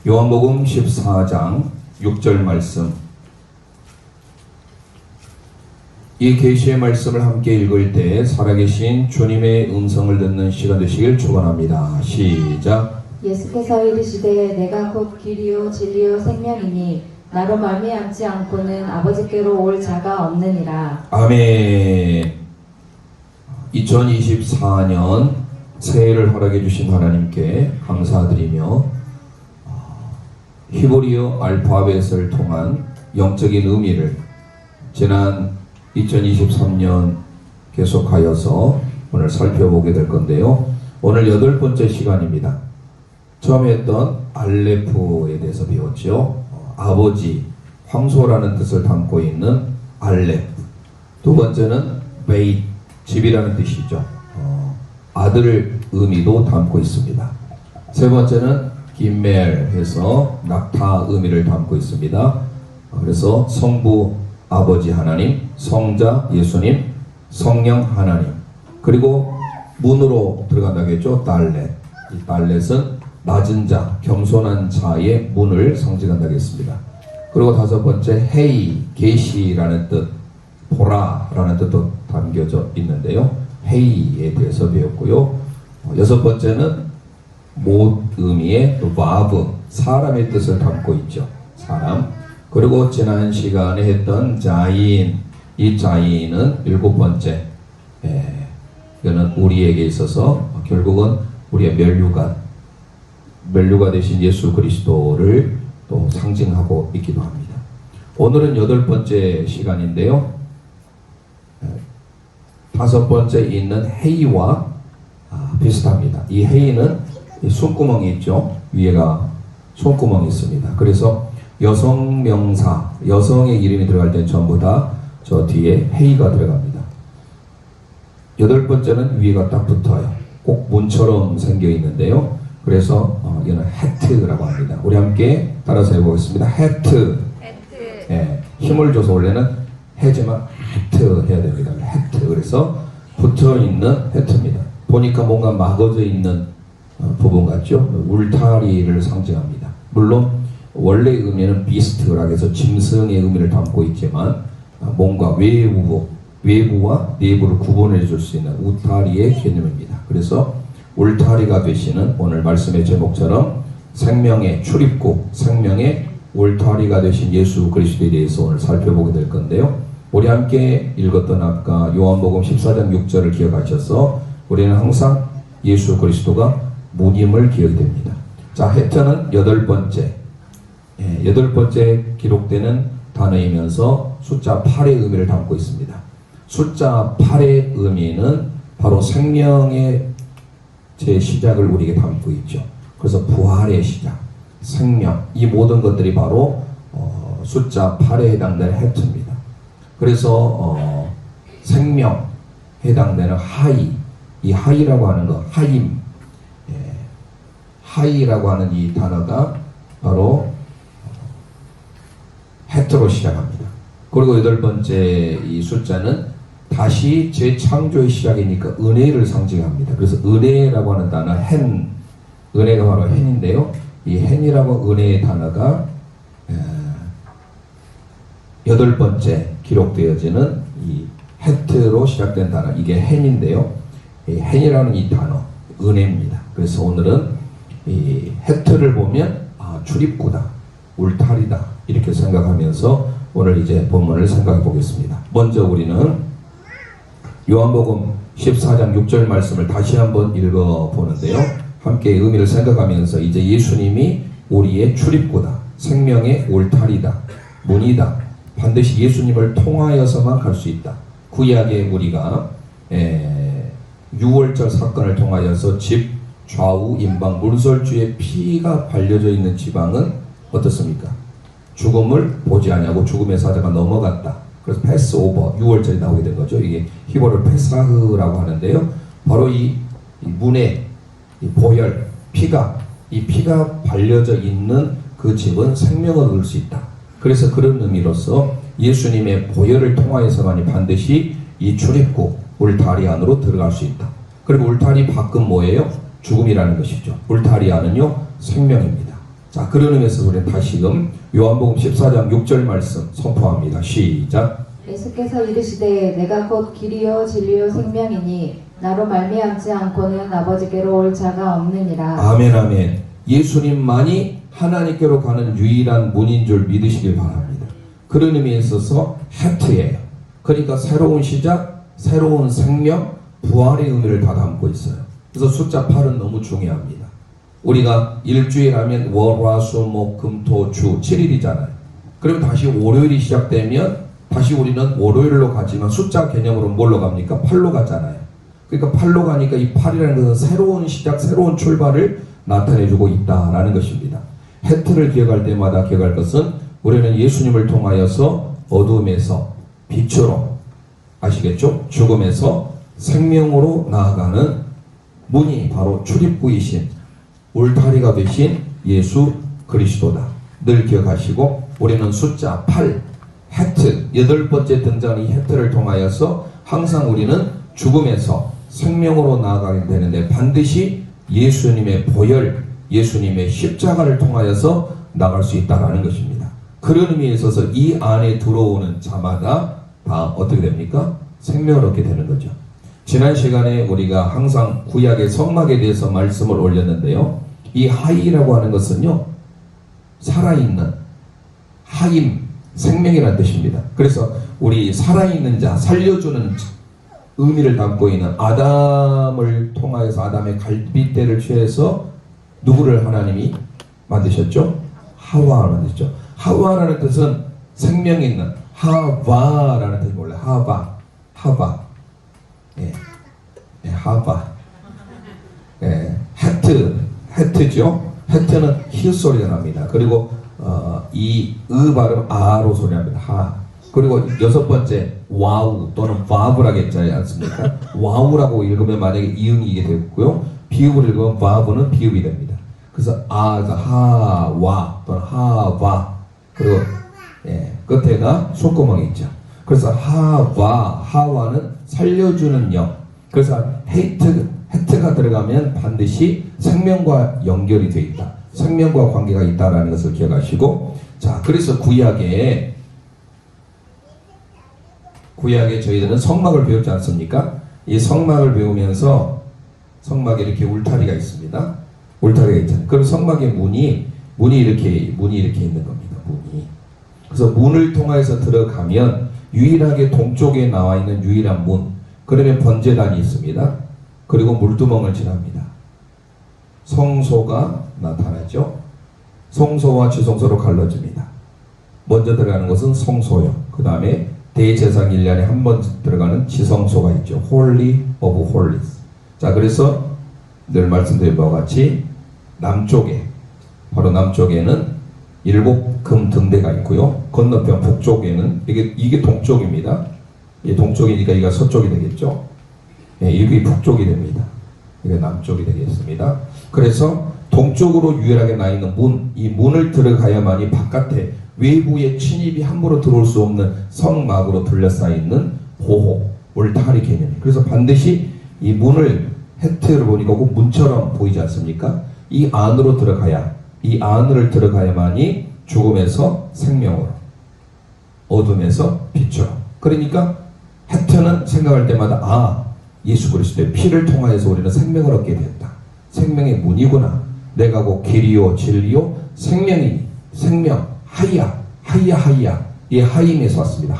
요한복음 14장 6절 말씀, 이 계시의 말씀을 함께 읽을 때 살아계신 주님의 음성을 듣는 시간 되시길 축원합니다. 시작. 예수께서 이르시되 내가 곧 길이요 진리요 생명이니 나로 말미암지 않고는 아버지께로 올 자가 없느니라. 아멘. 2024년 새해를 허락해 주신 하나님께 감사드리며 히브리어 알파벳을 통한 영적인 의미를 지난 2023년 계속하여서 오늘 살펴보게 될 건데요. 오늘 8번째 시간입니다. 처음에 했던 알레프에 대해서 배웠죠. 아버지, 황소라는 뜻을 담고 있는 알레프. 두 번째는 베이트, 집이라는 뜻이죠. 아들 의미도 담고 있습니다. 세 번째는 김멜 해서 낙타 의미를 담고 있습니다. 그래서 성부 아버지 하나님, 성자 예수님, 성령 하나님, 그리고 문으로 들어간다고 했죠. 달렛. 이 달렛은 낮은 자, 겸손한 자의 문을 상징한다고 했습니다. 그리고 다섯 번째 헤이, 계시라는 뜻, 보라라는 뜻도 담겨져 있는데요. 헤이에 대해서 배웠고요. 여섯 번째는 못 의미의 와브, 사람의 뜻을 담고 있죠. 사람. 그리고 지난 시간에 했던 자인, 이 자인은 7번째. 이거는 우리에게 있어서 결국은 우리의 멸류가 되신 예수 그리스도를 또 상징하고 있기도 합니다. 오늘은 8번째 시간인데요. 5번째 있는 헤이와 비슷합니다. 이 헤이는 손구멍이 있죠. 위에가 손구멍이 있습니다. 그래서 여성 명사, 여성의 이름이 들어갈 때는 전부 다 저 뒤에 헤이가 들어갑니다. 8번째는 위에가 딱 붙어요. 꼭 문처럼 생겨 있는데요. 그래서 이거는 헤트라고 합니다. 우리 함께 따라서 해보겠습니다. 헤트. 힘을 줘서 원래는 해지만 헤트 해야 됩니다. 헤트. 그래서 붙어 있는 헤트입니다. 보니까 뭔가 막아져 있는 부분 같죠? 울타리를 상징합니다. 물론 원래 의미는 비스트라고 해서 짐승의 의미를 담고 있지만 뭔가 외부와 내부를 구분해 줄 수 있는 울타리의 개념입니다. 그래서 울타리가 되시는 오늘 말씀의 제목처럼 생명의 출입구, 생명의 울타리가 되신 예수 그리스도에 대해서 오늘 살펴보게 될 건데요. 우리 함께 읽었던 아까 요한복음 14장 6절을 기억하셔서 우리는 항상 예수 그리스도가 문임을 기억이 됩니다. 자, 헤트는 8번째. 8번째 기록되는 단어이면서 숫자 8의 의미를 담고 있습니다. 숫자 8의 의미는 바로 생명의 시작을 우리에게 담고 있죠. 그래서 부활의 시작, 생명, 이 모든 것들이 바로 숫자 8에 해당되는 헤트입니다. 그래서 생명 해당되는 하이, 이 하이라고 하는 거, 하임, 하이라고 하는 이 단어가 바로 헤트로 시작합니다. 그리고 8번째 이 숫자는 다시 재창조의 시작이니까 은혜를 상징합니다. 그래서 은혜라고 하는 단어 헨, 은혜가 바로 헨인데요. 이 헨이라고 은혜의 단어가 8번째 기록되어지는 이 헤트로 시작된 단어, 이게 헨인데요. 이 헨이라는 이 단어, 은혜입니다. 그래서 오늘은 이 헤트를 보면 출입구다, 울타리다 이렇게 생각하면서 오늘 이제 본문을 생각해 보겠습니다. 먼저 우리는 요한복음 14장 6절 말씀을 다시 한번 읽어 보는데요. 함께 의미를 생각하면서 이제 예수님이 우리의 출입구다, 생명의 울타리다, 문이다, 반드시 예수님을 통하여서만 갈 수 있다. 구약에 우리가 6월절 사건을 통하여서 집 좌우 임방 문설주의 피가 발려져 있는 지방은 어떻습니까? 죽음을 보지 아니하고 죽음의 사자가 넘어갔다. 그래서 패스오버 6월절이 나오게 된 거죠. 이게 히브리어로 페사흐라고 하는데요. 바로 이 문에 이 보혈, 피가 발려져 있는 그 집은 생명을 얻을 수 있다. 그래서 그런 의미로서 예수님의 보혈을 통하여서만이 반드시 이 출입구 울타리 안으로 들어갈 수 있다. 그리고 울타리 밖은 뭐예요? 죽음이라는 것이죠. 울타리 안은요 생명입니다. 자, 그런 의미에서 우리는 다시금 요한복음 14장 6절 말씀 선포합니다. 시작. 예수께서 이르시되 내가 곧 길이요 진리요 생명이니 나로 말미암지 않고는 아버지께로 올 자가 없느니라. 아멘 아멘. 예수님만이 하나님께로 가는 유일한 문인 줄 믿으시길 바랍니다. 그런 의미에 있어서 해트예요. 그러니까 새로운 시작, 새로운 생명, 부활의 의미를 다 담고 있어요. 그래서 숫자 8은 너무 중요합니다. 우리가 일주일 하면 월, 화, 수, 목, 금, 토, 주 7일이잖아요. 그러면 다시 월요일이 시작되면 다시 우리는 월요일로 가지만 숫자 개념으로 뭘로 갑니까? 8로 가잖아요. 그러니까 8로 가니까 이 8이라는 것은 새로운 시작, 새로운 출발을 나타내주고 있다라는 것입니다. 해트를 기억할 때마다 기억할 것은 우리는 예수님을 통하여서 어둠에서 빛으로, 아시겠죠? 죽음에서 생명으로 나아가는 문이 바로 출입구이신 울타리가 되신 예수 그리스도다. 늘 기억하시고 우리는 숫자 8, 해트, 8번째 등장하는 이 해트를 통하여서 항상 우리는 죽음에서 생명으로 나아가게 되는데 반드시 예수님의 보혈, 예수님의 십자가를 통하여서 나갈 수 있다는 것입니다. 그런 의미에 있어서 이 안에 들어오는 자마다 다 어떻게 됩니까? 생명을 얻게 되는 거죠. 지난 시간에 우리가 항상 구약의 성막에 대해서 말씀을 올렸는데요. 이 하이라고 하는 것은요, 살아있는, 하임, 생명이라는 뜻입니다. 그래서 우리 살아있는 자, 살려주는 의미를 담고 있는 아담을 통하여서 아담의 갈빗대를 취해서 누구를 하나님이 만드셨죠? 하와를 만드셨죠. 하와라는 뜻은 생명 있는, 하와라는 뜻이 몰라요. 하바. 예, 하바. 예, 해트죠. 해트는 히 소리가 납니다. 그리고 이 발음 아로 소리 납니다. 하. 그리고 6번째 와우 또는 바브라고 했지 않습니까? 와우라고 읽으면 만약에 이응이게 되고요. 비읍을 읽으면 바브는 비읍이 됩니다. 그래서 하와 또는 하와. 그리고 끝에가 손구멍이 있죠. 그래서 하와는 살려주는 영. 그래서 해트가 들어가면 반드시 생명과 연결이 되어 있다. 생명과 관계가 있다라는 것을 기억하시고, 자, 그래서 구약에 저희들은 성막을 배웠지 않습니까? 이 성막을 배우면서 성막에 이렇게 울타리가 있습니다. 울타리가 있잖아요. 그럼 성막의 문이 이렇게 있는 겁니다. 문이. 그래서 문을 통해서 들어가면 유일하게 동쪽에 나와 있는 유일한 문. 그러면 번제단이 있습니다. 그리고 물두멍을 지납니다. 성소가 나타나죠. 성소와 지성소로 갈라집니다. 먼저 들어가는 것은 성소요. 그 다음에 대제사장 1년에 한 번 들어가는 지성소가 있죠. Holy of Holies. 자, 그래서 늘 말씀드린 바와 같이 바로 남쪽에는 7금 등대가 있고요. 건너편 북쪽에는 이게 동쪽입니다. 이게 동쪽이니까 이게 서쪽이 되겠죠. 이게 북쪽이 됩니다. 이게 남쪽이 되겠습니다. 그래서 동쪽으로 유일하게 나 있는 문, 이 문을 들어가야만이 바깥에 외부의 침입이 함부로 들어올 수 없는 성막으로 둘러싸여 있는 보호, 울타리 개념이. 그래서 반드시 이 문을 해트를 보니까 꼭 문처럼 보이지 않습니까? 이 안으로 들어가야만이 죽음에서 생명으로, 어둠에서 빛으로. 그러니까 해트는 생각할 때마다 예수 그리스도의 피를 통하여서 우리는 생명을 얻게 되었다. 생명의 문이구나. 내가 곧 길이요 진리요 생명이니. 생명, 하이야. 이 하임에서 왔습니다.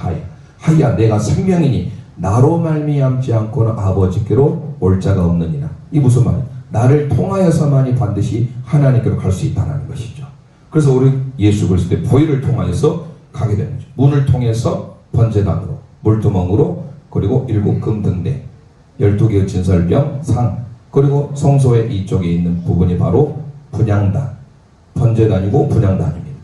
하이야 내가 생명이니 나로 말미암지 않고는 아버지께로 올 자가 없느니라. 이 무슨 말이야? 나를 통하여서만이 반드시 하나님께로 갈 수 있다는 것이죠. 그래서 우리 예수 그리스도의 보혈을 통하여서 가게 되는 거죠. 문을 통해서 번제단으로, 물두멍으로, 그리고 7금 등대, 12개의 진설병, 상, 그리고 성소의 이쪽에 있는 부분이 바로 분향단, 번제단이고 분향단입니다.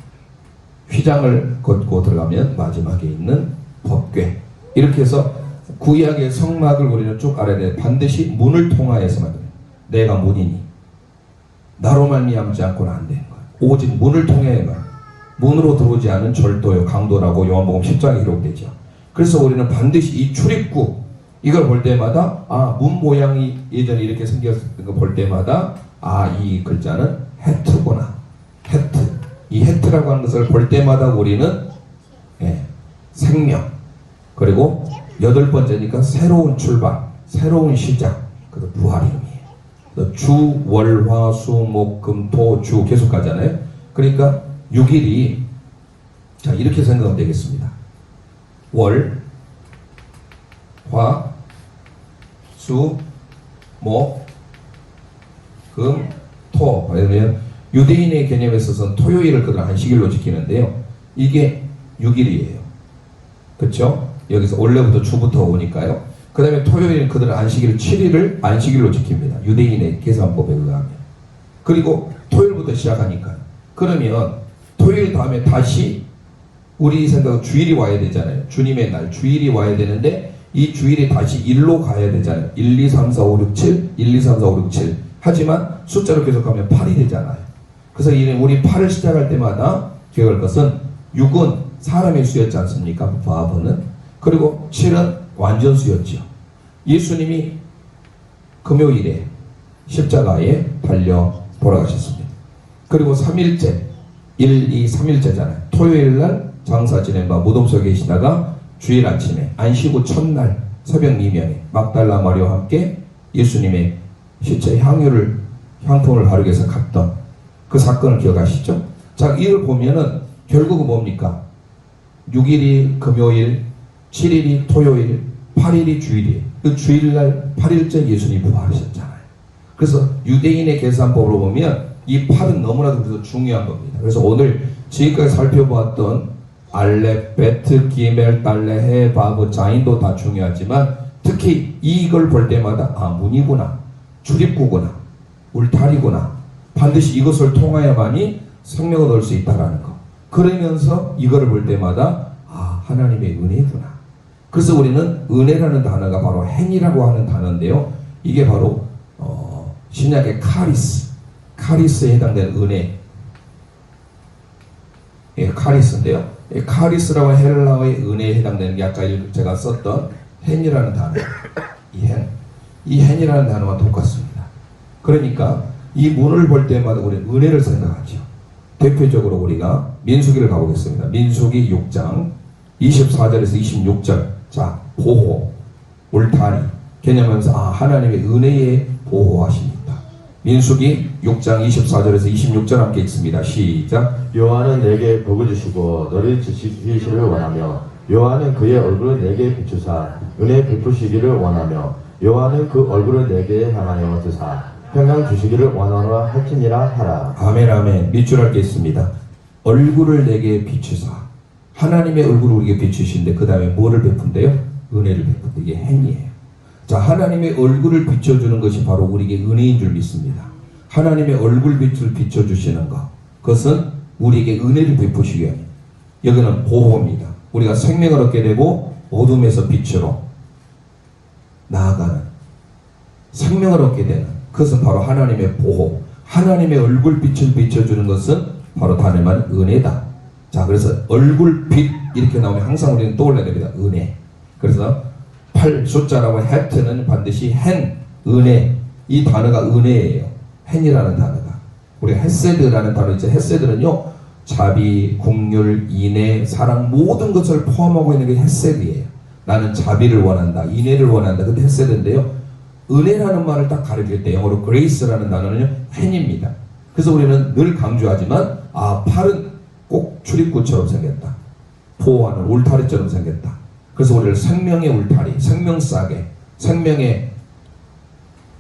휘장을 걷고 들어가면 마지막에 있는 법궤. 이렇게 해서 구약의 성막을 우리는 쭉 알아야 돼. 반드시 문을 통하여서만 돼요. 내가 문이니 나로 말미암지 않고는 안 되는 거야. 오직 문을 통해야만. 문으로 들어오지 않은 절도요, 강도라고 요한복음 10장에 기록되죠. 그래서 우리는 반드시 이 출입구, 이걸 볼 때마다 문 모양이 예전에 이렇게 생겼던 거 볼 때마다 이 글자는 해트구나. 해트. 해트라고 하는 것을 볼 때마다 우리는 생명, 그리고 8번째니까 새로운 출발, 새로운 시작, 그래서 부활 이름이에요. 주, 월, 화, 수, 목, 금, 토, 주 계속 가잖아요. 그러니까 6일이 자 이렇게 생각하면 되겠습니다. 월, 화, 수, 목, 금, 토. 그러면 유대인의 개념에 있어서는 토요일을 그들 안식일로 지키는데요. 이게 6일이에요. 그렇죠? 여기서 원래부터 주부터 오니까요. 그 다음에 토요일은 그들은 안식일 7일을 안식일로 지킵니다. 유대인의 계산법에 의하면. 그리고 토요일부터 시작하니까. 그러면 토요일 다음에 다시 우리 생각은 주일이 와야 되잖아요. 주님의 날 주일이 와야 되는데 이 주일이 다시 1로 가야 되잖아요. 1, 2, 3, 4, 5, 6, 7 1, 2, 3, 4, 5, 6, 7 하지만 숫자로 계속 가면 8이 되잖아요. 그래서 우리 8을 시작할 때마다 기억할 것은 6은 사람의 수였지 않습니까? 바버는. 그리고 7은 완전 수였죠. 예수님이 금요일에 십자가에 달려 돌아가셨습니다. 그리고 3일째 1, 2, 3일째잖아요. 토요일날 장사 지내며 무덤 속에 계시다가 주일 아침에 안식 후 첫날 새벽 미명에 막달라 마리아와 함께 예수님의 시체 향품을 바르기 위해서 갔던 그 사건을 기억하시죠? 자, 이걸 보면은 결국은 뭡니까? 6일이 금요일, 7일이 토요일, 8일이 주일이에요. 그 주일날 8일째 예수님이 부활하셨잖아요. 그래서 유대인의 계산법으로 보면 이 8은 너무나도 그래서 중요한 겁니다. 그래서 오늘 지금까지 살펴보았던 알렙, 베트, 기멜, 달레, 해, 바브, 자인도 다 중요하지만 특히 이걸 볼 때마다 아, 문이구나, 출입구구나, 울타리구나, 반드시 이것을 통하여만이 생명을 얻을 수 있다라는 거. 그러면서 이거를 볼 때마다 아, 하나님의 은혜구나. 그래서 우리는 은혜라는 단어가 바로 행이라고 하는 단어인데요. 이게 바로 신약의 카리스에 해당되는 은혜. 카리스인데요. 카리스라고 하는 헬라어의 은혜에 해당되는 게 아까 제가 썼던 행이라는 단어. 이 행이라는 단어와 똑같습니다. 그러니까 이 문을 볼 때마다 우리는 은혜를 생각하죠. 대표적으로 우리가 민수기를 가보겠습니다. 민수기 6장 24절에서 26절. 자, 보호, 울타리 개념하면서 아, 하나님의 은혜에 보호하십니다. 민수기 6장 24절에서 26절 함께 읽습니다. 시작. 여호와는 내게 복을 주시고 너를 지키시기를 원하며 여호와는 그의 얼굴을 내게 비추사 은혜 베푸시기를 원하며 여호와는 그 얼굴을 내게 향하여 드사 평강 주시기를 원하노라 할지니라 하라. 아멘 아멘. 밑줄 할게 있습니다. 얼굴을 내게 비추사. 하나님의 얼굴을 우리에게 비추시는데 그 다음에 뭐를 베푼대요? 은혜를 베푼대. 이게 행이에요. 자, 하나님의 얼굴을 비춰주는 것이 바로 우리에게 은혜인 줄 믿습니다. 하나님의 얼굴빛을 비춰주시는 것, 그것은 우리에게 은혜를 베푸시기 위함이에요. 여기는 보호입니다. 우리가 생명을 얻게 되고 어둠에서 빛으로 나아가는 생명을 얻게 되는 그것은 바로 하나님의 보호. 하나님의 얼굴빛을 비춰주는 것은 바로 단일만 은혜다. 자, 그래서 얼굴빛 이렇게 나오면 항상 우리는 떠올려야 됩니다. 은혜. 그래서 8 숫자라고 해트는 반드시 헨, 은혜. 이 단어가 은혜예요. 헨이라는 단어가. 우리가 헤세드라는 단어 있죠. 헤세드는요, 자비, 긍휼, 인애, 사랑 모든 것을 포함하고 있는 게 헤세드예요. 나는 자비를 원한다, 인애를 원한다. 근데 헤세드인데요. 은혜라는 말을 딱 가르칠 때 영어로 grace라는 단어는요, 헨입니다. 그래서 우리는 늘 강조하지만 아, 팔은 꼭 출입구처럼 생겼다. 보호하는 울타리처럼 생겼다. 그래서 우리를 생명의 울타리, 생명싸개, 생명의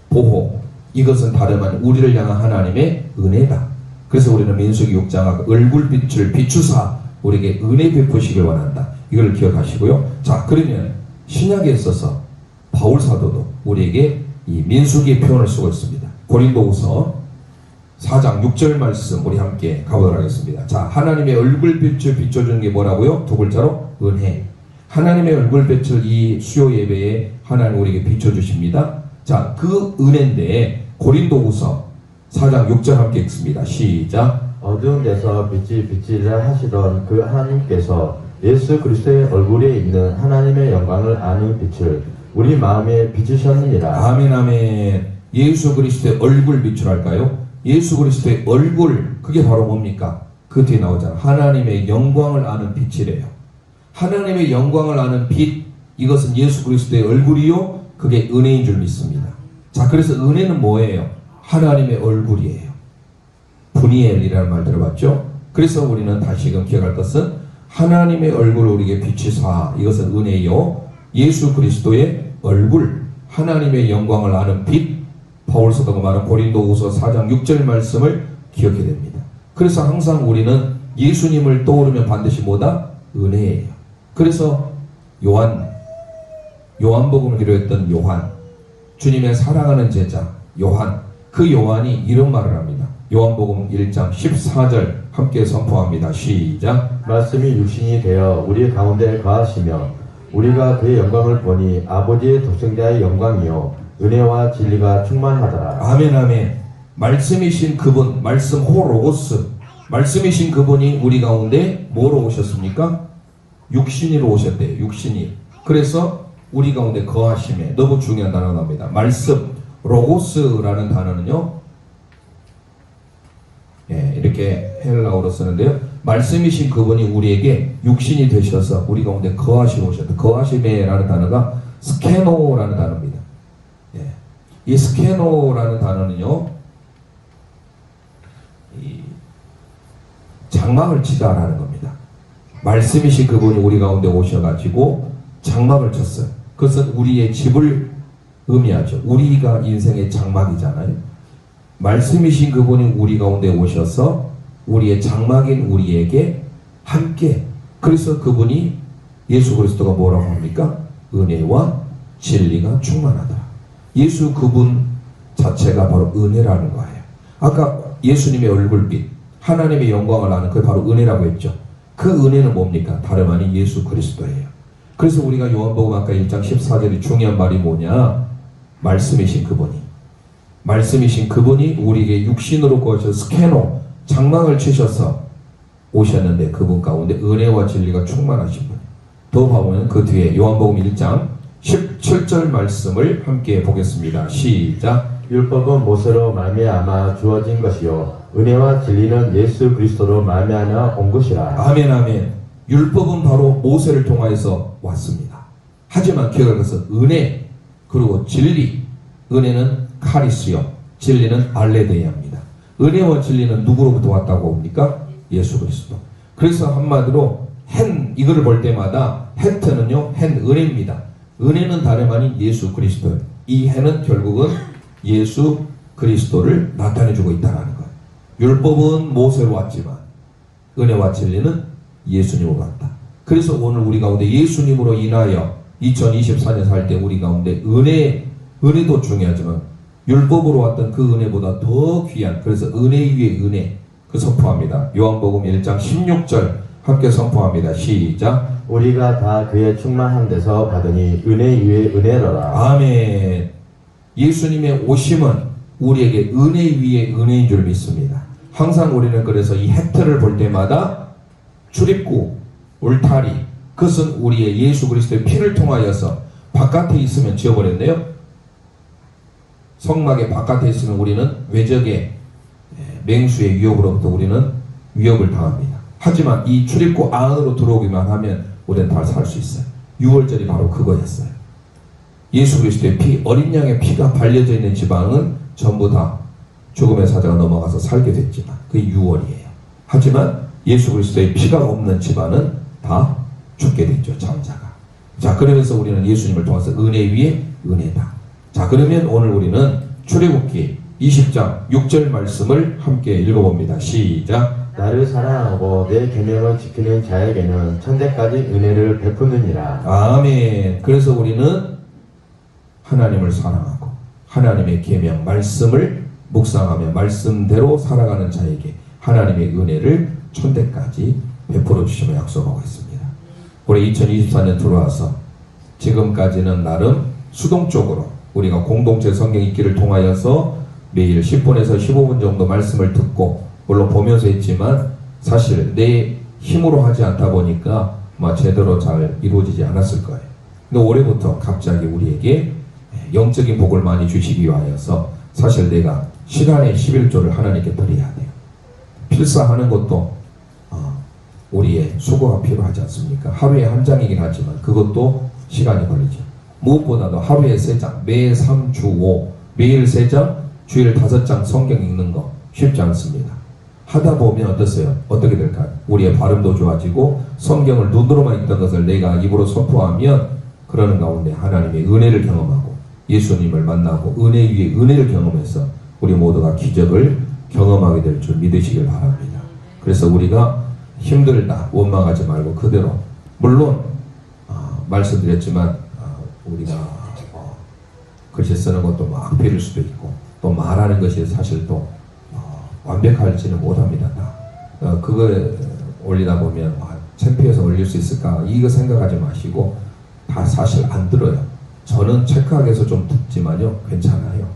보호, 이것은 다름 아닌 우리를 향한 하나님의 은혜다. 그래서 우리는 민수기 6장 얼굴빛을 비추사 우리에게 은혜 베푸시길 원한다. 이걸 기억하시고요. 자, 그러면 신약에 있어서 바울 사도도 우리에게 이 민수기의 표현을 쓰고 있습니다. 고린도후서 4장 6절 말씀 우리 함께 가보도록 하겠습니다. 자, 하나님의 얼굴빛을 비춰주는 게 뭐라고요? 두 글자로 은혜. 하나님의 얼굴빛을 이 수요 예배에 하나님 우리에게 비춰주십니다. 자, 그 은혜인데 고린도후서 4장 6절 함께 읽습니다. 시작. 어두운 데서 빛이 비치리라 하시던 그 하나님께서 예수 그리스도의 얼굴에 있는 하나님의 영광을 아는 빛을 우리 마음에 비추셨느니라. 아멘 아멘. 예수 그리스도의 얼굴 비추랄까요? 예수 그리스도의 얼굴, 그게 바로 뭡니까? 그 뒤에 나오잖아. 하나님의 영광을 아는 빛이래요. 하나님의 영광을 아는 빛, 이것은 예수 그리스도의 얼굴이요, 그게 은혜인 줄 믿습니다. 자, 그래서 은혜는 뭐예요? 하나님의 얼굴이에요. 브니엘이라는 말 들어봤죠? 그래서 우리는 다시금 기억할 것은 하나님의 얼굴을 우리에게 비추사, 이것은 은혜요, 예수 그리스도의 얼굴, 하나님의 영광을 아는 빛, 바울 사도가 말한 고린도후서 4장 6절 말씀을 기억해야 됩니다. 그래서 항상 우리는 예수님을 떠오르면 반드시 뭐다? 은혜예요. 그래서 요한복음을 기록했던 요한, 주님의 사랑하는 제자 요한, 그 요한이 이런 말을 합니다. 요한복음 1장 14절 함께 선포합니다. 시작. 말씀이 육신이 되어 우리 가운데 거하시며 우리가 그의 영광을 보니 아버지의 독생자의 영광이요 은혜와 진리가 충만하더라. 아멘 아멘. 말씀이신 그분, 말씀 호로고스, 말씀이신 그분이 우리 가운데 뭐로 오셨습니까? 육신이로 오셨대요. 육신이. 그래서 우리 가운데 거하심에 너무 중요한 단어가 나옵니다. 말씀, 로고스라는 단어는요, 이렇게 헬라어로 쓰는데요, 말씀이신 그분이 우리에게 육신이 되셔서 우리 가운데 거하시고 오셨다. 거하심에라는 단어가 스케노라는 단어입니다. 이 스케노라는 단어는요, 이 장막을 치다라는 겁니다. 말씀이신 그분이 우리 가운데 오셔가지고 장막을 쳤어요. 그것은 우리의 집을 의미하죠. 우리가 인생의 장막이잖아요. 말씀이신 그분이 우리 가운데 오셔서 우리의 장막인 우리에게 함께, 그래서 그분이 예수 그리스도가 뭐라고 합니까? 은혜와 진리가 충만하다. 예수 그분 자체가 바로 은혜라는 거예요. 아까 예수님의 얼굴빛, 하나님의 영광을 아는 그게 바로 은혜라고 했죠. 그 은혜는 뭡니까? 다름 아닌 예수 그리스도예요. 그래서 우리가 요한복음 아까 1장 14절이 중요한 말이 뭐냐? 말씀이신 그분이 우리에게 육신으로 거하셔서 스케노, 장막을 치셔서 오셨는데 그분 가운데 은혜와 진리가 충만하신 분. 더 봐보면 그 뒤에 요한복음 1장 17절 말씀을 함께 보겠습니다. 시작. 율법은 모세로 말미암아 주어진 것이요 은혜와 진리는 예수 그리스도로 말미암아 온 것이라. 아멘 아멘. 율법은 바로 모세를 통하여서 왔습니다. 하지만 기억할 것은 은혜, 그리고 진리. 은혜는 카리스요, 진리는 알레데이아입니다. 은혜와 진리는 누구로부터 왔다고 봅니까? 예수 그리스도. 그래서 한마디로 이거를 볼 때마다 헤트는요, 은혜입니다. 은혜는 다름 아닌 예수 그리스도예요. 이 해는 결국은 예수 그리스도를 나타내주고 있다는 거예요. 율법은 모세로 왔지만 은혜와 진리는 예수님으로 왔다. 그래서 오늘 우리 가운데 예수님으로 인하여 2024년 살 때 우리 가운데 은혜도 중요하지만 율법으로 왔던 그 은혜보다 더 귀한, 그래서 은혜 위에 은혜, 그 선포합니다. 요한복음 1장 16절 함께 선포합니다. 시작. 우리가 다 그의 충만한 데서 받으니 은혜 위에 은혜로라. 아멘. 예수님의 오심은 우리에게 은혜 위에 은혜인 줄 믿습니다. 항상 우리는 그래서 이 혜택을 볼 때마다 출입구, 울타리, 그것은 우리의 예수 그리스도의 피를 통하여서 바깥에 있으면 지어버렸네요. 성막의 바깥에 있으면 우리는 외적의 맹수의 위협으로부터 우리는 위협을 당합니다. 하지만 이 출입구 안으로 들어오기만 하면 우리는 다 살 수 있어요. 6월절이 바로 그거였어요. 예수 그리스도의 피, 어린 양의 피가 발려져 있는 지방은 전부 다 죽음의 사자가 넘어가서 살게 됐지만 그게 6월이에요. 하지만 예수 그리스도의 피가 없는 집안은 다 죽게 됐죠. 장자가. 자, 그러면서 우리는 예수님을 통해서 은혜 위에 은혜다. 자, 그러면 오늘 우리는 출애굽기 20장 6절 말씀을 함께 읽어봅니다. 시작. 나를 사랑하고 내 계명을 지키는 자에게는 천대까지 은혜를 베푸느니라. 아멘. 그래서 우리는 하나님을 사랑하고 하나님의 계명 말씀을 묵상하며 말씀대로 살아가는 자에게 하나님의 은혜를 천대까지 베풀어 주시며 약속하고 있습니다. 올해 2024년 들어와서 지금까지는 나름 수동적으로 우리가 공동체 성경 읽기를 통하여서 매일 10분에서 15분 정도 말씀을 듣고 물론 보면서 했지만 사실 내 힘으로 하지 않다 보니까 제대로 잘 이루어지지 않았을 거예요. 근데 올해부터 갑자기 우리에게 영적인 복을 많이 주시기 위하여서 사실 내가 시간의 11조를 하나님께 드려야 돼요. 필사하는 것도 우리의 수고가 필요하지 않습니까? 하루에 한 장이긴 하지만 그것도 시간이 걸리죠. 무엇보다도 하루에 3장, 매 3주 5, 매일 3장, 주일 5장 성경 읽는 거 쉽지 않습니다. 하다 보면 어떠세요? 어떻게 될까요? 우리의 발음도 좋아지고 성경을 눈으로만 읽던 것을 내가 입으로 선포하면 그러는 가운데 하나님의 은혜를 경험하고 예수님을 만나고 은혜 위에 은혜를 경험해서 우리 모두가 기적을 경험하게 될 줄 믿으시길 바랍니다. 그래서 우리가 힘들다 원망하지 말고 그대로 물론 말씀드렸지만 우리가 글씨 쓰는 것도 막 악필일 수도 있고 또 말하는 것이 사실 또 완벽할지는 못합니다. 그걸 올리다 보면 창피해서 올릴 수 있을까 이거 생각하지 마시고 다 사실 안 들어요. 저는 체크하기 위해서 좀 듣지만요 괜찮아요.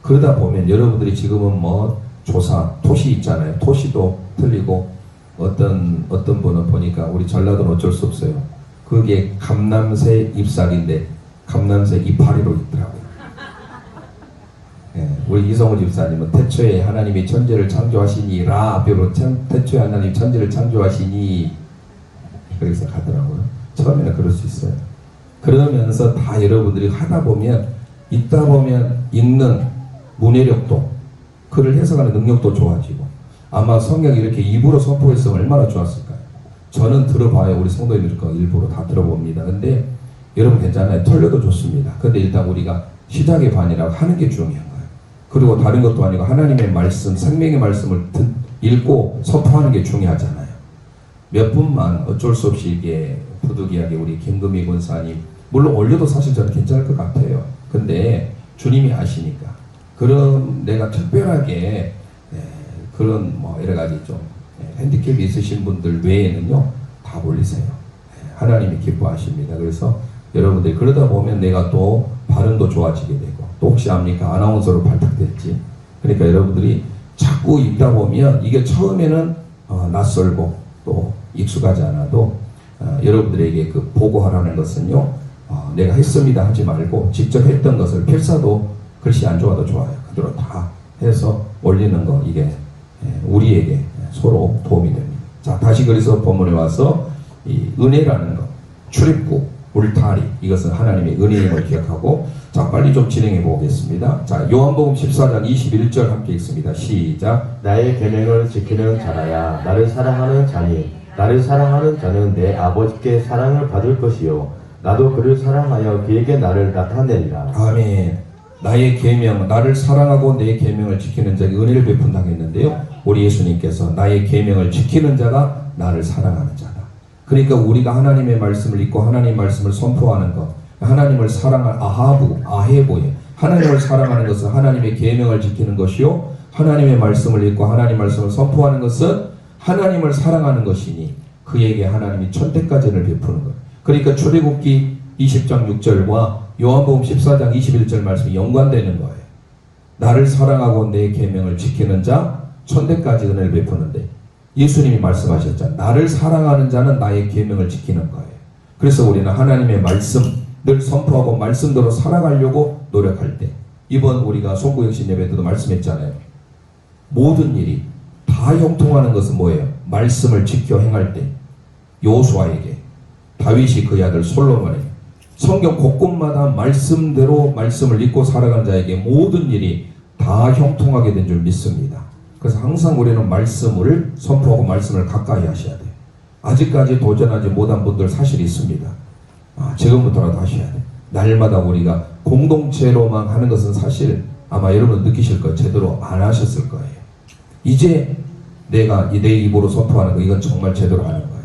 그러다 보면 여러분들이 지금은 뭐 조사 토시 있잖아요. 토시도 틀리고 어떤 분은 보니까 우리 전라도는 어쩔 수 없어요. 그게 감남새 잎살인데 감남새 이파리로 있더라고요. 예, 우리 이성우 집사님은 태초에 하나님이 천지를 창조하시니 라 앞으로 태초에 하나님 천지를 창조하시니 그래서 가더라고요. 처음에는 그럴 수 있어요. 그러면서 다 여러분들이 하다 보면 읽다 보면 읽는 문해력도 글을 해석하는 능력도 좋아지고 아마 성경 이렇게 입으로 선포했으면 얼마나 좋았을까요? 저는 들어봐요. 우리 성도님들 거 일부러 다 들어봅니다. 근데 여러분 괜찮아요. 털려도 좋습니다. 근데 일단 우리가 시작의 반이라고 하는 게 중요한 거예요. 그리고 다른 것도 아니고 하나님의 말씀, 생명의 말씀을 읽고 선포하는 게 중요하잖아요. 몇 분만 어쩔 수 없이 이게 부득이하게 우리 김금희 권사님 물론 올려도 사실 저는 괜찮을 것 같아요. 근데 주님이 아시니까 그런 내가 특별하게 그런 뭐 여러 가지 좀 핸디캡이 있으신 분들 외에는요 다 올리세요. 하나님이 기뻐하십니다. 그래서 여러분들이 그러다 보면 내가 또 발음도 좋아지게 되고 또 혹시 압니까? 아나운서로 발탁됐지. 그러니까 여러분들이 자꾸 읽다 보면 이게 처음에는 낯설고 또 익숙하지 않아도 여러분들에게 그 보고하라는 것은요 내가 했습니다 하지 말고 직접 했던 것을 필사도 글씨 안 좋아도 좋아요. 그대로 다 해서 올리는 거 이게 우리에게 서로 도움이 됩니다. 자 다시 그래서 본문에 와서 이 은혜라는 것 출입구 울타리 이것은 하나님의 은혜임을 기억하고 자 빨리 좀 진행해 보겠습니다. 자 요한복음 14장 21절 함께 읽습니다. 시작. 나의 계명을 지키는 자라야 나를 사랑하는 자니 나를 사랑하는 자는 내 아버지께 사랑을 받을 것이요 나도 그를 사랑하여 그에게 나를 나타내리라. 아멘. 나의 계명, 나를 사랑하고 내 계명을 지키는 자에게 은혜를 베푼다고 했는데요. 우리 예수님께서 나의 계명을 지키는 자가 나를 사랑하는 자다. 그러니까 우리가 하나님의 말씀을 읽고 하나님의 말씀을 선포하는 것, 하나님을 사랑할 아헤보에 하나님을 사랑하는 것은 하나님의 계명을 지키는 것이요 하나님의 말씀을 읽고 하나님의 말씀을 선포하는 것은 하나님을 사랑하는 것이니 그에게 하나님이 천대까지를 베푸는 것. 그러니까 출애굽기 20장 6절과 요한복음 14장 21절 말씀이 연관되는 거예요. 나를 사랑하고 내 계명을 지키는 자 천대까지 은혜를 베푸는데 예수님이 말씀하셨잖아요. 나를 사랑하는 자는 나의 계명을 지키는 거예요. 그래서 우리는 하나님의 말씀 늘 선포하고 말씀대로 살아가려고 노력할 때 이번 우리가 송구영신 예배 때도 말씀했잖아요. 모든 일이 다 형통하는 것은 뭐예요? 말씀을 지켜 행할 때 요수아에게 다윗이 그의 아들 솔로몬에게 성경 곳곳마다 말씀대로 말씀을 읽고 살아간 자에게 모든 일이 다 형통하게 된 줄 믿습니다. 그래서 항상 우리는 말씀을 선포하고 말씀을 가까이 하셔야 돼요. 아직까지 도전하지 못한 분들 사실 있습니다. 지금부터라도 하셔야 돼요. 날마다 우리가 공동체로만 하는 것은 사실 아마 여러분 느끼실 거예요. 제대로 안 하셨을 거예요. 이제 내가 내 입으로 선포하는 거 이건 정말 제대로 하는 거예요.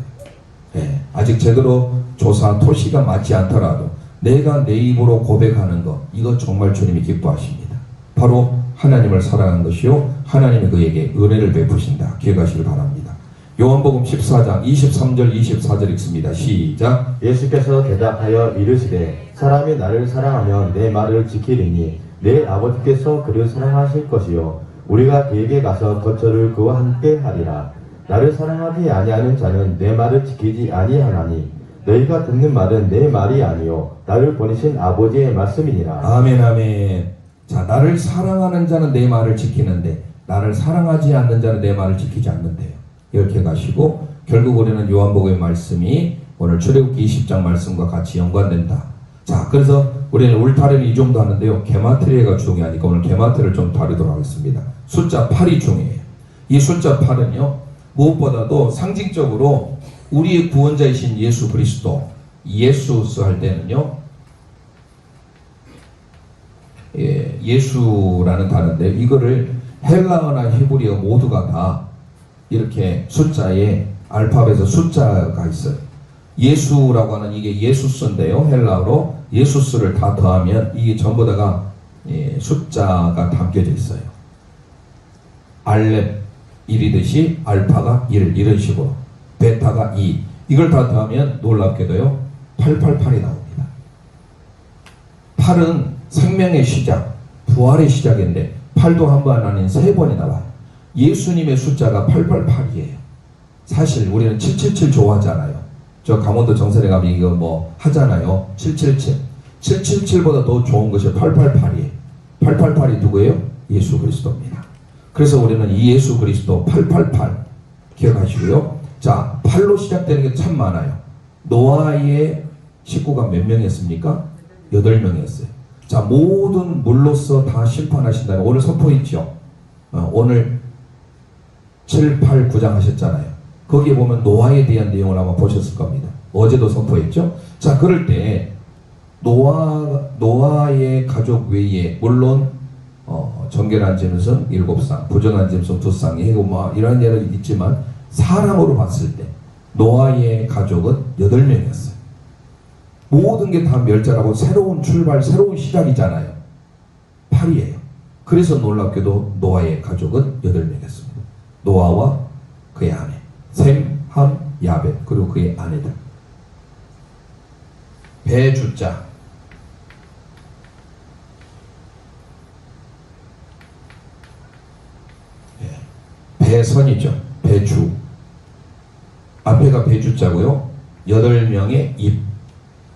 네, 아직 제대로 조사 토시가 맞지 않더라도 내가 내 입으로 고백하는 것 이거 정말 주님이 기뻐하십니다. 바로 하나님을 사랑하는 것이요 하나님이 그에게 은혜를 베푸신다. 기억하시길 바랍니다. 요한복음 14장 23절 24절 읽습니다. 시작. 예수께서 대답하여 이르시되 사람이 나를 사랑하면 내 말을 지키리니 내 아버지께서 그를 사랑하실 것이요 우리가 그에게 가서 거처를 그와 함께 하리라. 나를 사랑하지 아니하는 자는 내 말을 지키지 아니하나니 너희가 듣는 말은 내 말이 아니요 나를 보내신 아버지의 말씀이니라. 아멘 아멘. 자 나를 사랑하는 자는 내 말을 지키는데 나를 사랑하지 않는 자는 내 말을 지키지 않는데요. 이렇게 가시고 결국 우리는 요한복음의 말씀이 오늘 출애굽기 20장 말씀과 같이 연관된다. 자, 그래서 우리는 울타리는 이 정도 하는데요. 게마트리아가 중요하니까 오늘 게마트리아를 좀 다루도록 하겠습니다. 숫자 8이 중요해요. 이 숫자 8은요. 무엇보다도 상징적으로 우리의 구원자이신 예수 그리스도, 예수스 할 때는요. 예수라는 단어인데 이거를 헬라어나 히브리어 모두가 다 이렇게 숫자에 알파벳에 숫자가 있어요. 예수라고 하는 이게 예수스인데요. 헬라어로 예수스를 다 더하면 이게 전부 다가 숫자가 담겨져 있어요. 알렙 1이듯이 알파가 1 이런 식으로 베타가 2 이걸 다 더하면 놀랍게도요 888이 나옵니다. 8은 생명의 시작, 부활의 시작인데 8도 한 번 아닌 3번이 나와요. 예수님의 숫자가 888이에요. 사실 우리는 777 좋아하잖아요. 저 강원도 정선에 가면 이거 뭐 하잖아요. 777. 777보다 더 좋은 것이 888이에요. 888이 누구예요? 예수 그리스도입니다. 그래서 우리는 이 예수 그리스도 888 기억하시고요. 자, 8로 시작되는 게 참 많아요. 노아의 식구가 몇 명이었습니까? 8명이었어요. 자, 모든 물로서 다 심판하신다면 오늘 선포했죠. 오늘 7, 8, 9장 하셨잖아요. 거기에 보면 노아에 대한 내용을 아마 보셨을 겁니다. 어제도 선포했죠. 자, 그럴 때 노아의 가족 외에 물론 정결한 짐승 7쌍, 부정한 짐승 2쌍, 해고 뭐 이런 예를 있지만 사람으로 봤을 때 노아의 가족은 8명이었어요. 모든 게 다 멸절하고 새로운 출발, 새로운 시작이잖아요. 8이에요. 그래서 놀랍게도 노아의 가족은 8명이었습니다. 노아와 그의 아내, 셈, 함, 야벳, 그리고 그의 아내들. 배주자. 배선이죠. 배주. 앞에가 배주자고요. 8명의 입.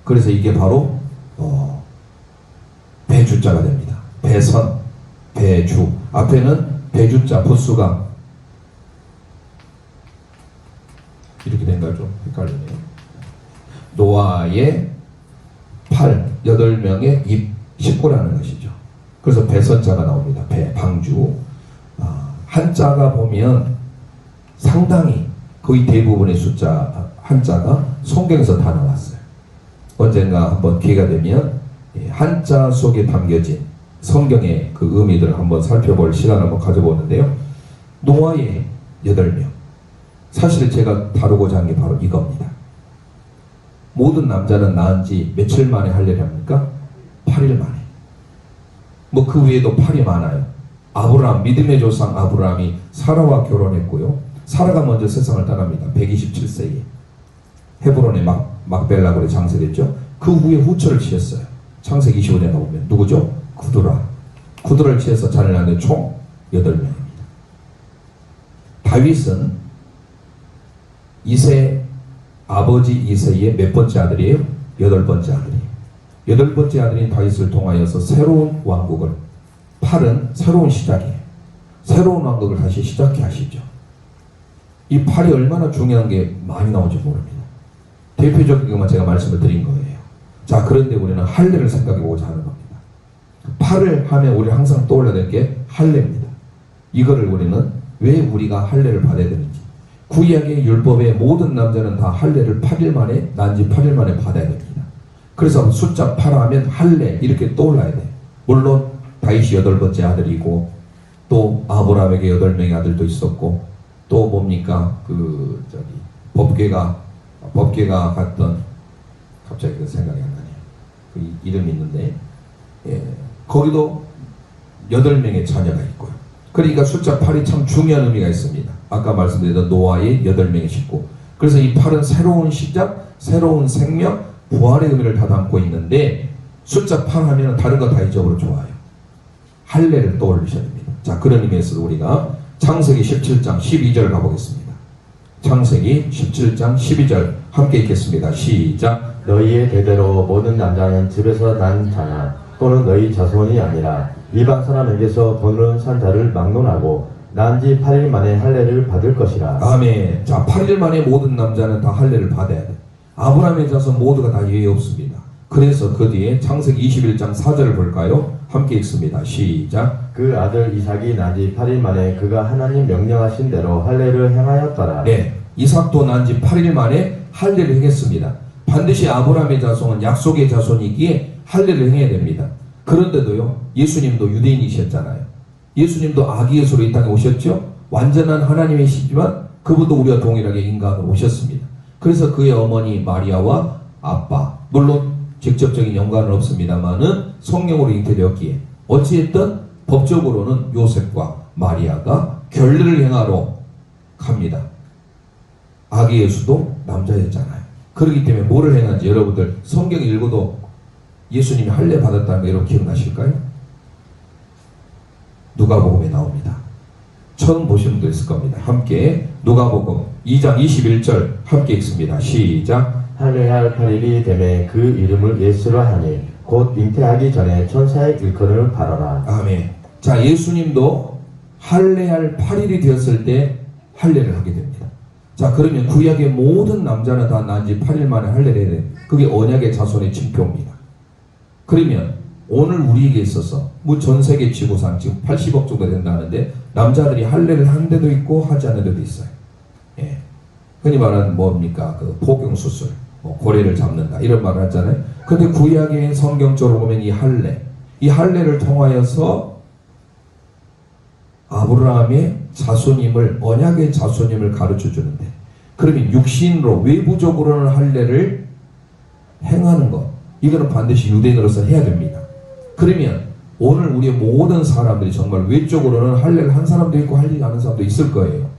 그래서 이게 바로 배주자가 됩니다. 배선, 배주. 앞에는 배주자, 부수가 이렇게 된가 좀 헷갈리네요. 노아의 8명의 입 식구라는 것이죠. 그래서 배선자가 나옵니다. 배, 방주. 한자가 보면 상당히 거의 대부분의 숫자 한자가 성경에서 다 나왔어요. 언젠가 한번 기회가 되면 한자 속에 담겨진 성경의 그 의미들을 한번 살펴볼 시간을 한번 가져보는데요. 노아의 8명. 사실 제가 다루고자 한 게 바로 이겁니다. 모든 남자는 낳은 지 며칠 만에 할례합니까? 8일 만에. 뭐 그 외에도 8이 많아요. 아브라함, 믿음의 조상 아브라함이 사라와 결혼했고요. 사라가 먼저 세상을 떠납니다. 127세에. 헤브론의 막벨라굴에 장세됐죠. 그 후에 후처를 취했어요. 창세기 25년에 보면 누구죠? 구두라를 취해서 자녀를 낳는데 총 8명입니다. 다윗은 아버지 이새의 몇 번째 아들이에요? 8번째 아들이에요. 8번째 아들인 다윗을 통하여서 새로운 왕국을 8은 새로운 시작이에요. 새로운 왕국을 다시 시작해 하시죠. 이 8이 얼마나 중요한 게 많이 나오지 모릅니다. 대표적인 것만 제가 말씀을 드린 거예요. 자, 그런데 우리는 할례를 생각해 보고자 하는 겁니다. 8을 하면 우리 항상 떠올려야 될 게 할례입니다. 이거를 우리는 왜 우리가 할례를 받아야 되는지. 구약의 율법의 모든 남자는 다 할례를 8일 만에, 난지 8일 만에 받아야 됩니다. 그래서 숫자 8 하면 할례 이렇게 떠올라야 돼요. 물론 다윗이 8번째 아들이고 또 아브라함에게 8명의 아들도 있었고 또 뭡니까 법궤가 갔던 갑자기 그 생각이 안 나네요. 그 이름이 있는데 거기도 8명의 자녀가 있고요. 그러니까 숫자 8이 참 중요한 의미가 있습니다. 아까 말씀드렸던 노아의 8명의 식구. 그래서 이 8은 새로운 시작, 새로운 생명, 부활의 의미를 다 담고 있는데 숫자 8 하면 다른 거 다 잊어버려 좋아요. 할례를 떠올리셔야 됩니다. 자, 그런 의미에서 우리가 창세기 17장 12절 가보겠습니다. 창세기 17장 12절 함께 읽겠습니다. 시작. 너희의 대대로 모든 남자는 집에서 난 자나 또는 너희 자손이 아니라 이방 사람에게서 거느른 산 자를 막론하고 난 지 8일 만에 할례를 받을 것이라. 아멘. 자, 8일 만에 모든 남자는 다 할례를 받아야 돼. 아브라함의 자손 모두가 다 예외 없습니다. 그래서 그 뒤에 창세기 21장 4절을 볼까요? 함께 읽습니다. 시작. 그 아들 이삭이 난 지 8일 만에 그가 하나님 명령하신 대로 할례를 행하였더라. 네, 이삭도 난 지 8일 만에 할례를 행했습니다. 반드시 아브라함의 자손은 약속의 자손이기에 할례를 행해야 됩니다. 그런데도요, 예수님도 유대인이셨잖아요. 예수님도 아기 예수로 이 땅에 오셨죠. 완전한 하나님이시지만 그분도 우리와 동일하게 인간으로 오셨습니다. 그래서 그의 어머니 마리아와 아빠, 물론 직접적인 연관은 없습니다만은 성령으로 잉태되었기에 어찌했든 법적으로는 요셉과 마리아가 결례를 행하러 갑니다. 아기 예수도 남자였잖아요. 그렇기 때문에 뭐를 행한지 여러분들 성경 읽어도 예수님이 할례 받았다는 거 여러분 기억나실까요? 누가복음에 나옵니다. 처음 보신 분도 있을 겁니다. 함께 누가복음 2장 21절 함께 읽습니다. 시작. 할례할 8일이 되매 그 이름을 예수라 하니 곧 잉태하기 전에 천사의 일컬음을 받아라. 아멘. 자, 예수님도 할례할 8일이 되었을 때 할례를 하게 됩니다. 자, 그러면 구약의 모든 남자는 다 난 지 8일 만에 할례를 해야 돼요. 그게 언약의 자손의 징표입니다. 그러면 오늘 우리에게 있어서 뭐 전 세계 지구상 지금 80억 정도 된다는데 남자들이 할례를 한 데도 있고 하지 않는 데도 있어요. 예. 흔히 말하는 뭡니까? 그 포경 수술, 뭐 고래를 잡는다 이런 말을 하잖아요. 근데 구약의 성경적으로 보면 이 할례를 통하여서 아브라함의 자손임을 언약의 자손임을 가르쳐 주는데 그러면 육신으로 외부적으로는 할례를 행하는 것 이거는 반드시 유대인으로서 해야 됩니다. 그러면 오늘 우리의 모든 사람들이 정말 외적으로는 할례를 한 사람도 있고 하지 않은 사람도 있을 거예요.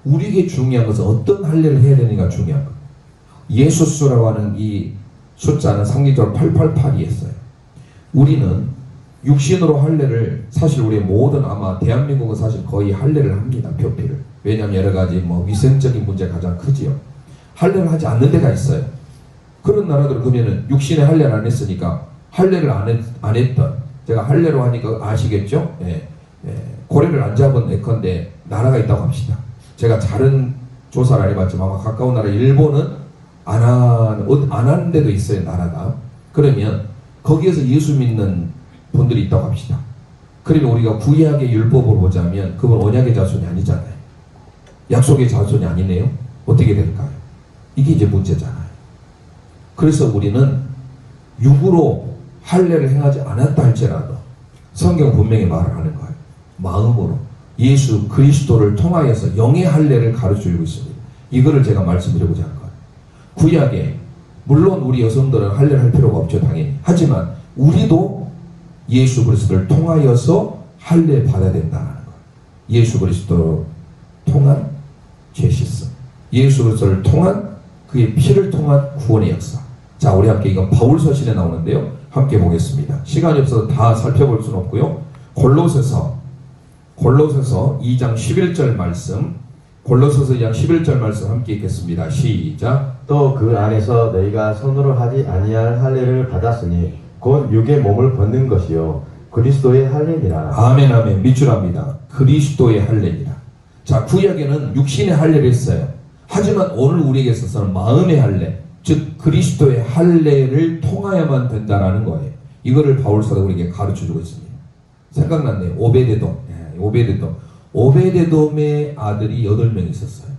우리에게 중요한 것은 어떤 할례를 해야 되는가 중요한 것. 예수수라고 하는 이 숫자는 상징적으로 888이었어요. 우리는 육신으로 할례를 사실 우리의 모든 아마 대한민국은 사실 거의 할례를 합니다. 표피를. 왜냐하면 여러 가지 뭐 위생적인 문제가 가장 크지요. 할례를 하지 않는 데가 있어요. 그런 나라들 그러면은 육신의 할례를 안 했으니까 할례를 안 했던 제가 할례로 하니까 아시겠죠? 예, 고래를 안 잡은 예컨대 나라가 있다고 합시다. 제가 다른 조사를 안 해봤지만 아마 가까운 나라 일본은 안 하는 데도 있어요. 나라가. 그러면 거기에서 예수 믿는 분들이 있다고 합시다. 그러면 우리가 구약의 율법으로 보자면 그건 언약의 자손이 아니잖아요. 약속의 자손이 아니네요. 어떻게 될까요? 이게 이제 문제잖아요. 그래서 우리는 육으로 할례를 행하지 않았다 할지라도 성경 분명히 말을 하는 거예요. 마음으로 예수 그리스도를 통하여서 영의 할례를 가르쳐주고 있습니다. 이거를 제가 말씀드리고자 하는 거예요. 구약에 물론 우리 여성들은 할례를 할 필요가 없죠. 당연히. 하지만 우리도 예수 그리스도를 통하여서 할례 받아야 된다는 거예요. 예수 그리스도를 통한 죄 씻음, 예수 그리스도를 통한 그의 피를 통한 구원의 역사. 자, 우리 함께 이건 바울 서신에 나오는데요. 함께 보겠습니다. 시간이 없어서 다 살펴볼 수는 없고요. 골로새서 2장 11절 말씀, 골로새서 2장 11절 말씀 함께 읽겠습니다. 시작. 또 그 안에서 너희가 손으로 하지 아니할 할례를 받았으니 곧 육의 몸을 벗는 것이요 그리스도의 할례니라. 아멘 아멘. 밑줄합니다. 그리스도의 할례니라. 자, 구약에는 육신의 할례를 했어요. 하지만 오늘 우리에게 있어서는 마음의 할례, 즉 그리스도의 할례를 통하여만 된다라는 거예요. 이거를 바울 사도가 우리에게 가르쳐주고 있습니다. 생각났네요. 오베데돔의 아들이 8명 있었어요.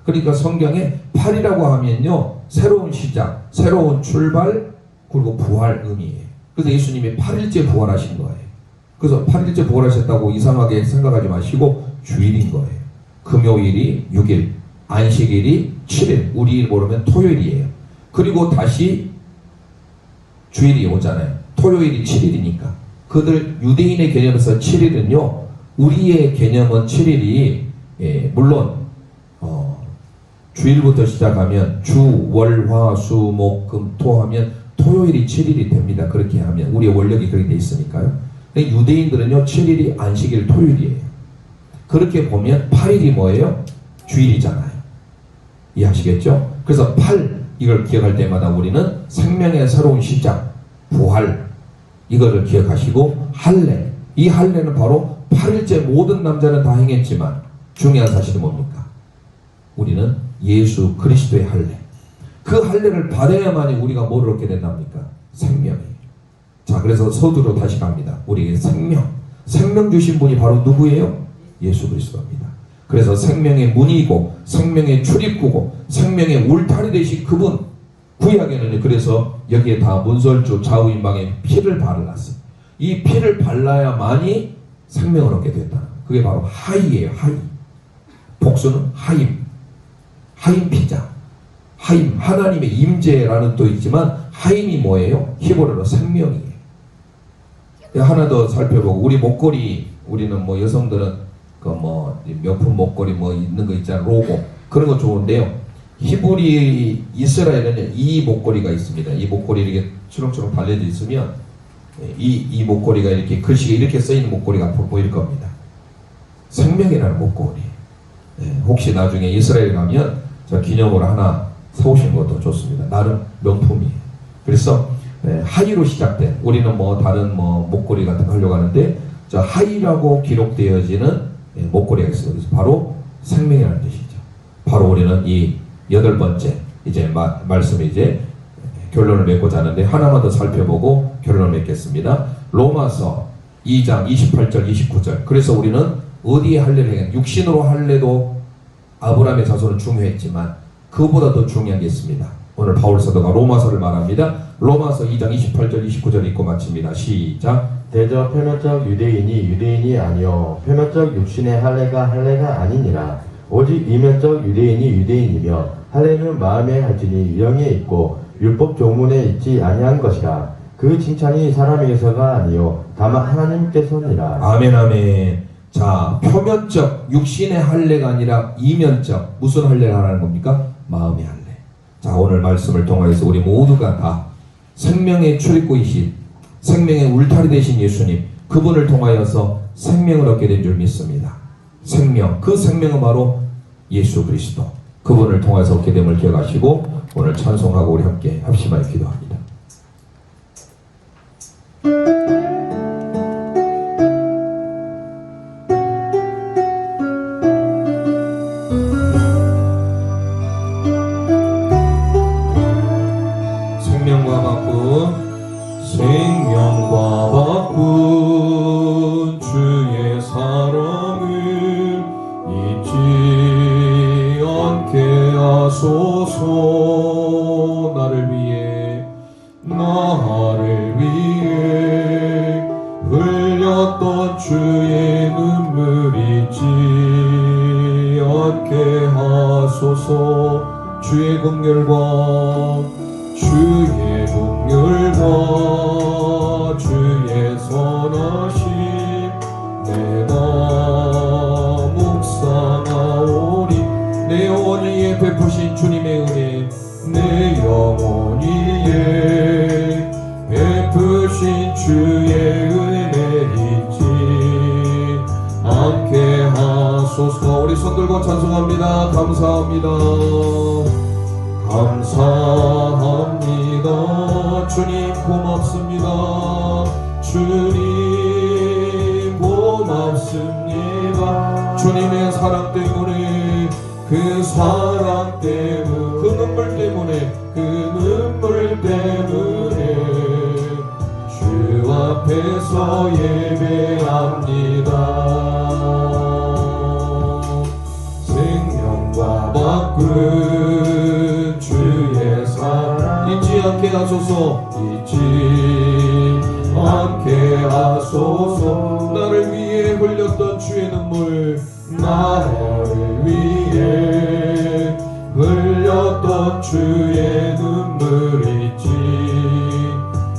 그러니까 성경에 8이라고 하면요 새로운 시작, 새로운 출발, 그리고 부활 의미예요. 그래서 예수님이 8일째 부활하신 거예요. 그래서 8일째 부활하셨다고 이상하게 생각하지 마시고 주일인 거예요. 금요일이 6일, 안식일이 7일, 우리 모르면 토요일이에요. 그리고 다시 주일이 오잖아요. 토요일이 7일이니까. 그들 유대인의 개념에서 7일은요, 우리의 개념은 7일이 물론 주일부터 시작하면 주, 월, 화, 수, 목, 금, 토 하면 토요일이 7일이 됩니다. 그렇게 하면 우리의 원력이 그렇게 돼 있으니까요. 근데 유대인들은요 7일이 안식일 토요일이에요. 그렇게 보면 8일이 뭐예요? 주일이잖아요. 이해하시겠죠? 그래서 8 이걸 기억할 때마다 우리는 생명의 새로운 시작, 부활 이거를 기억하시고 할례, 이 할례는 바로 8일째 모든 남자는 다 행했지만 중요한 사실이 뭡니까? 우리는 예수 그리스도의 할례, 그 할례를 받아야만이 우리가 뭘 얻게 된답니까? 생명이에요. 자, 그래서 서두로 다시 갑니다. 우리에게 생명 주신 분이 바로 누구예요? 예수 그리스도입니다. 그래서 생명의 문이고 생명의 출입구고 생명의 울타리 되신 그분, 구약에는 그래서 여기에 다 문설주 좌우임방에 피를 발랐어요. 이 피를 발라야만이 생명을 얻게 된다. 그게 바로 하이예요. 하이. 복수는 하임. 하임 피자. 하임, 하나님의 임재라는 뜻도 있지만 하임이 뭐예요? 히브리어로 생명이에요. 하나 더 살펴보고, 우리 목걸이, 우리는 뭐 여성들은 그 뭐 명품 목걸이 뭐 있는 거 있잖아요. 로고. 그런 거 좋은데요. 히브리 이스라엘에는 이 목걸이가 있습니다. 이 목걸이 이렇게 추렁추렁 달려져 있으면 이 목걸이가 이렇게 글씨가 이렇게 써 있는 목걸이가 앞으로 보일 겁니다. 생명이라는 목걸이. 혹시 나중에 이스라엘 가면 저 기념으로 하나 사오시는 것도 좋습니다. 나름 명품이에요. 그래서 하이로 시작된, 우리는 뭐 다른 뭐 목걸이 같은 거 하려고 하는데 저 하이라고 기록되어지는 목걸이가 있어요. 그래서 바로 생명이라는 뜻이죠. 바로 우리는 이 8번째 이제 말씀에 이제 결론을 맺고자 하는데 하나만 더 살펴보고 결론을 맺겠습니다. 로마서 2장 28절 29절. 그래서 우리는 어디에 할례를 행했냐? 육신으로 할례도 아브라함의 자손은 중요했지만 그보다 더 중요한 게 있습니다. 오늘 바울 사도가 로마서를 말합니다. 로마서 2장 28절 29절 읽고 마칩니다. 시작. 대저 표면적 유대인이 아니요 표면적 육신의 할례가 아니니라. 오직 이면적 유대인이며 할례는 마음에 할지니 영에 있고 율법 조문에 있지 아니한 것이라. 그 칭찬이 사람에게서가 아니요 다만 하나님께서니라. 아멘 아멘. 자, 표면적 육신의 할례가 아니라 이면적 무슨 할례를 하라는 겁니까? 마음의 할례. 자, 오늘 말씀을 통하여서 우리 모두가 다 생명의 출입구이신 생명의 울타리 되신 예수님, 그분을 통하여서 생명을 얻게 된 줄 믿습니다. 생명, 그 생명은 바로 예수 그리스도, 그분을 통해서 얻게 됨을 기억하시고 오늘 찬송하고 우리 함께 합심하여 기도합니다. 생명과 바꾼 주의 사랑을 잊지 않게 하소서. 나를 위해 흘렸던 주의 눈물 잊지 않게 하소서. 주의 긍휼과 주의 선하심 내가 묵상하오니 내 영혼이에 베푸신 주님의 은혜, 내 영혼이에 베푸신 주의 은혜 잊지 않게 하소서. 우리 손 들고 찬송합니다. 감사합니다. 감사합니다. 주님 고맙습니다. 주님 고맙습니다. 주님의 사랑 때문에, 그 사랑 때문에, 그 눈물 때문에, 그 눈물 때문에 주 앞에서 예배합니다. 생명과 바꾼 주의 사랑 잊지 않게 하소서. 잊지 않게 하소서. 나를 위해 흘렸던 주의 눈물, 나를 위해 흘렸던 주의 눈물 잊지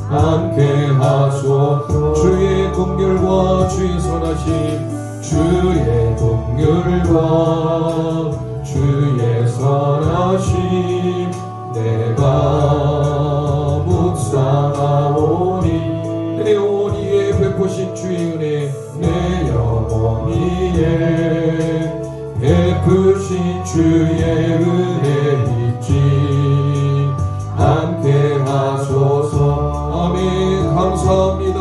않게 하소서. 주의 긍휼과 주의 선하심, 주의 긍휼과 주의 선하심 내가 묵상하오니 내 영혼이에 베푸신 주의 은혜, 내 영혼이에 베푸신 주의 은혜 잊지 않게 하소서. 아멘. 감사합니다.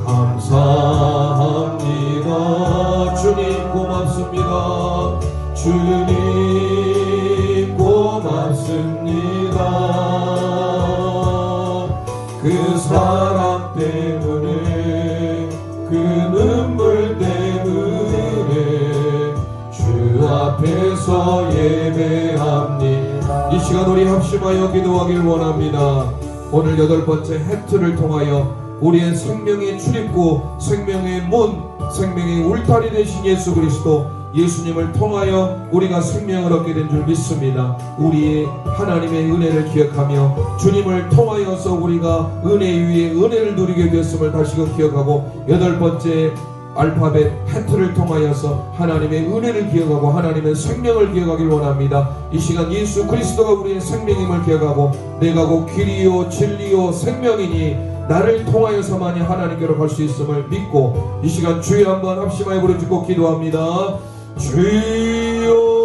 감사합니다. 예배합니다. 이 시간 우리 합심하여 기도하길 원합니다. 오늘 8번째 해트를 통하여 우리의 생명의 출입구, 생명의 문, 생명의 울타리 되신 예수 그리스도, 예수님을 통하여 우리가 생명을 얻게 된 줄 믿습니다. 우리의 하나님의 은혜를 기억하며 주님을 통하여서 우리가 은혜 위에 은혜를 누리게 됐음을 다시금 기억하고, 8번째 알파벳 해트를 통하여서 하나님의 은혜를 기억하고 하나님의 생명을 기억하길 원합니다. 이 시간 예수 그리스도가 우리의 생명임을 기억하고, 내가 곧 길이요 진리요 생명이니 나를 통하여서만이 하나님께로 갈 수 있음을 믿고, 이 시간 주여 한번 합심하여 부르짖고 기도합니다. 주여